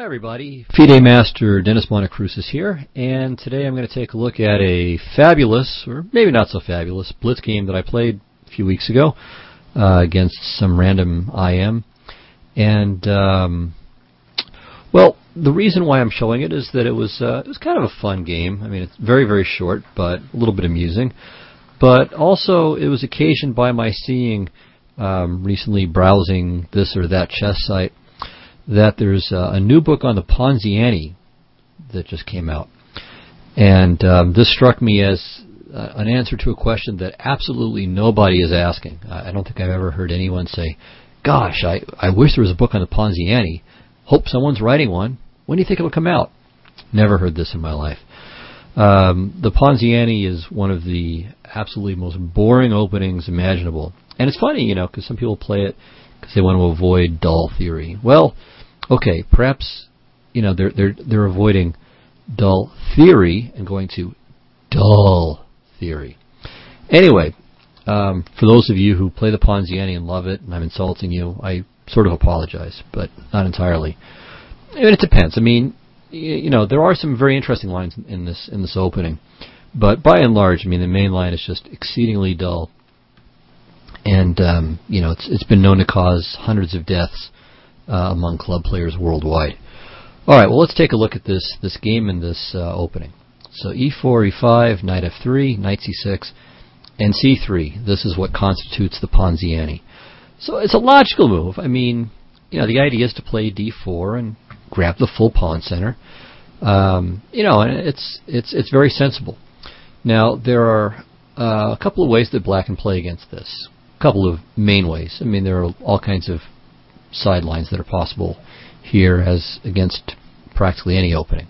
everybody, FIDE Master Dennis Monokroussos here, and today I'm going to take a look at a fabulous, or maybe not so fabulous, blitz game that I played a few weeks ago against some random IM. And, well, the reason why I'm showing it is that it was kind of a fun game. I mean, it's very, very short, but a little bit amusing. But also, it was occasioned by my seeing, recently browsing this or that chess site, that there's a new book on the Ponziani that just came out. And this struck me as an answer to a question that absolutely nobody is asking. I don't think I've ever heard anyone say, gosh, I wish there was a book on the Ponziani. Hope someone's writing one. When do you think it'll come out? Never heard this in my life. The Ponziani is one of the absolutely most boring openings imaginable. And it's funny, because some people play it because they want to avoid dull theory. Well, okay, perhaps, they're avoiding dull theory and going to dull theory. Anyway, for those of you who play the Ponziani and love it, and I'm insulting you, I sort of apologize, but not entirely. And it depends. I mean, there are some very interesting lines in this opening, but by and large, I mean, the main line is just exceedingly dull. And, it's been known to cause hundreds of deaths among club players worldwide. All right, well, let's take a look at this game and this opening. So e4, e5, knight f3, knight c6, and c3. This is what constitutes the Ponziani. So it's a logical move. I mean, the idea is to play d4 and grab the full pawn center. And it's very sensible. Now, there are a couple of ways that black can play against this. A couple of main ways. I mean, there are all kinds of sidelines that are possible here as against practically any opening.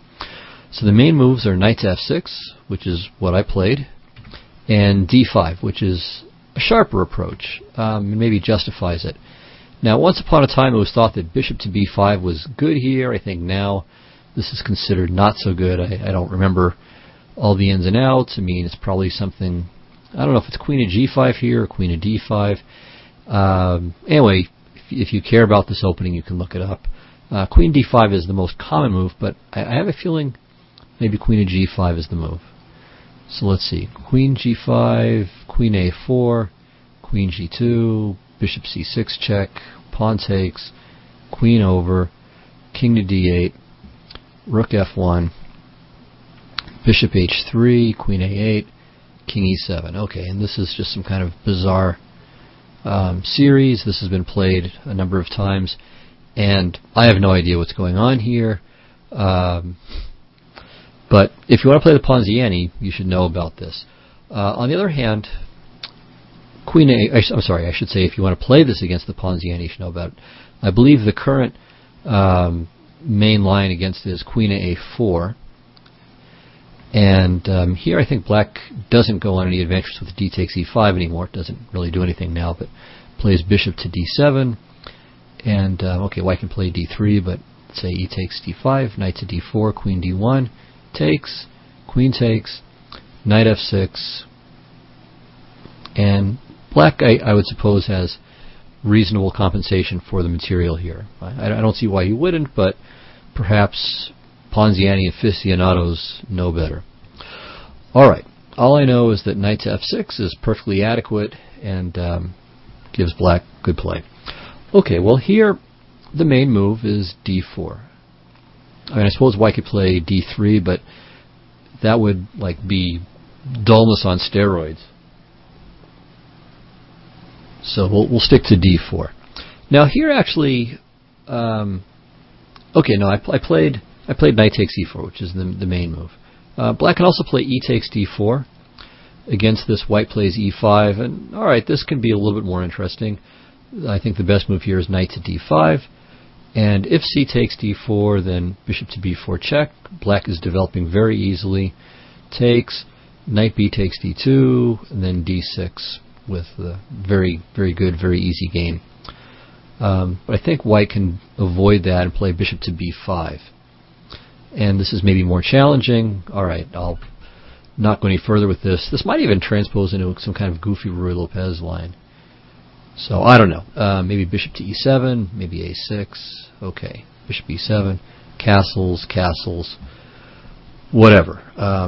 So the main moves are knight to f6, which is what I played, and d5, which is a sharper approach, and maybe justifies it. Now, once upon a time it was thought that bishop to b5 was good here. I think now this is considered not so good. I don't remember all the ins and outs. I mean, it's probably something, I don't know if it's queen of g5 here or queen of d5. Anyway, if you care about this opening, you can look it up. Queen d5 is the most common move, but I have a feeling maybe queen of g5 is the move. So let's see. Queen g5, queen a4, queen g2, bishop c6 check, pawn takes, queen over, king to d8, rook f1, bishop h3, queen a8, king e7. Okay, and this is just some kind of bizarre series. This has been played a number of times, and I have no idea what's going on here. But if you want to play the Ponziani, you should know about this. On the other hand, I'm sorry, I should say if you want to play this against the Ponziani, you should know about it. I believe the current main line against it is queen a4. And here I think black doesn't go on any adventures with d takes e5 anymore. It doesn't really do anything now, but plays bishop to d7. And, okay, white can play d3, but let's say e takes d5, knight to d4, queen d1, takes, queen takes, knight f6. And black, I would suppose, has reasonable compensation for the material here. I don't see why he wouldn't, but perhaps Ponziani aficionados know better. Alright, all I know is that knight to f6 is perfectly adequate and gives black good play. Okay, well here the main move is d4. I mean, I suppose white could play d3, but that would be dullness on steroids. So we'll stick to d4. Now here actually, okay, no, I played knight takes e4, which is the main move. Black can also play e takes d4. Against this, white plays e5, and alright, this can be a little bit more interesting. I think the best move here is knight to d5, and if c takes d4, then bishop to b4 check. Black is developing very easily. Takes, knight b takes d2, and then d6 with the very, very good, very easy game. But I think white can avoid that and play bishop to b5. And this is maybe more challenging. Alright, I'll not go any further with this. This might even transpose into some kind of goofy Ruy Lopez line. So I don't know. Maybe bishop to e7, maybe a6. Okay, bishop e7, castles, castles, whatever.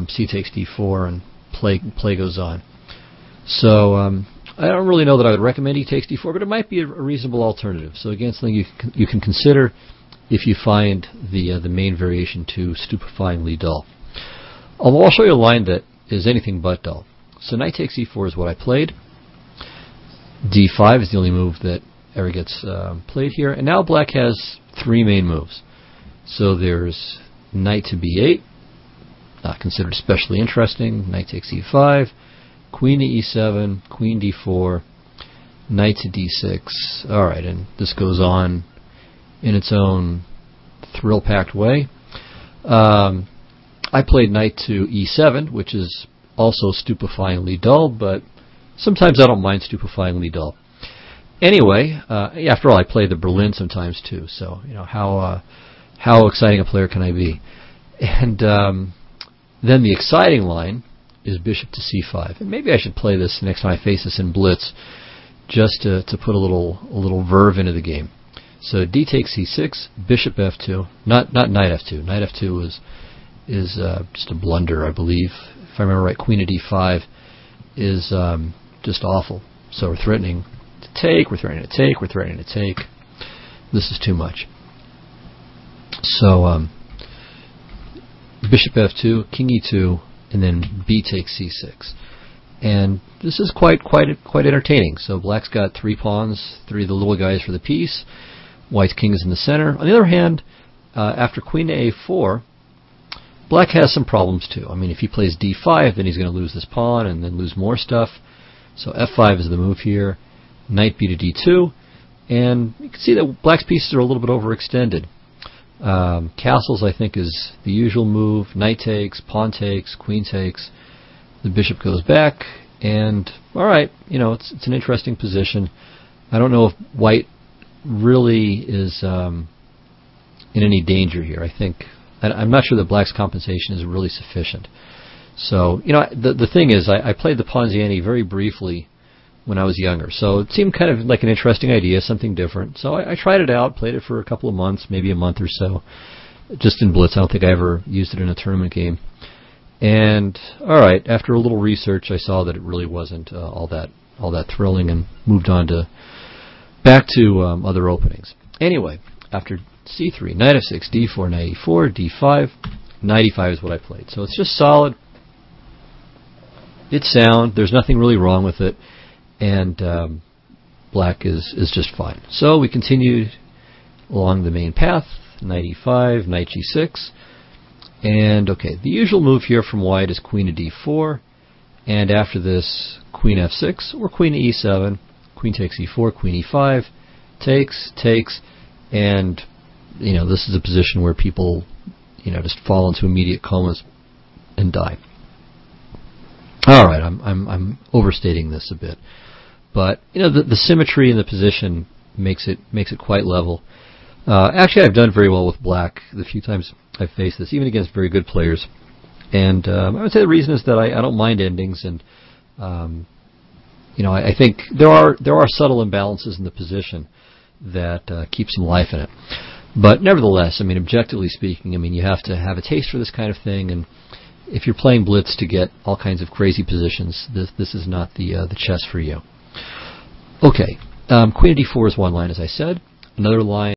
C takes d4, and play goes on. So I don't really know that I would recommend e takes d4, but it might be a reasonable alternative. So again, something you can consider if you find the main variation too stupefyingly dull. Although I'll show you a line that is anything but dull. So knight takes e4 is what I played. d5 is the only move that ever gets played here. And now black has three main moves. So there's knight to b8, not considered especially interesting. Knight takes e5, queen to e7, queen d4, knight to d6. Alright, and this goes on in its own thrill-packed way. I played knight to e7, which is also stupefyingly dull, but sometimes I don't mind stupefyingly dull. Anyway, after all, I play the Berlin sometimes too, so how exciting a player can I be? And then the exciting line is bishop to c5, and maybe I should play this next time I face this in blitz, just to put a little verve into the game. So d takes c6, bishop f2, not knight f2. Knight f2 is just a blunder, I believe. If I remember right, queen to d5 is just awful. So we're threatening to take, we're threatening to take, we're threatening to take. This is too much. So bishop f2, king e2, and then b takes c6. And this is quite entertaining. So black's got three pawns, three of the little guys for the piece. White's king is in the center. On the other hand, after queen to a4, black has some problems too. I mean, if he plays d5, then he's going to lose this pawn and then lose more stuff. So f5 is the move here. Knight b to d2. And you can see that black's pieces are a little bit overextended. Castles, I think, is the usual move. Knight takes, pawn takes, queen takes. The bishop goes back. And, alright, it's an interesting position. I don't know if white really is in any danger here. I'm not sure that black's compensation is really sufficient. So, the thing is, I played the Ponziani very briefly when I was younger, so it seemed kind of like an interesting idea, something different. So I tried it out, played it for a couple of months, maybe a month or so, just in blitz. I don't think I ever used it in a tournament game. And, alright, after a little research, I saw that it really wasn't all that thrilling, and moved on to back to other openings. Anyway, after c3, knight f6, d4, knight e4, d5, knight e5 is what I played. So it's just solid. It's sound. There's nothing really wrong with it. And black is just fine. So we continued along the main path, knight e5, knight g6. And, okay, the usual move here from white is queen to d4. And after this, queen f6 or queen to e7. Queen takes e4, queen e5, takes, and this is a position where people just fall into immediate comas and die. All right, I'm overstating this a bit, but the symmetry in the position makes it quite level. Actually, I've done very well with black the few times I've faced this, even against very good players. And I would say the reason is that I don't mind endings, and I think there are subtle imbalances in the position that keep some life in it. But nevertheless, objectively speaking, you have to have a taste for this kind of thing, and if you're playing blitz to get all kinds of crazy positions, this is not the chess for you. Okay, queen to d4 is one line, as I said. Another line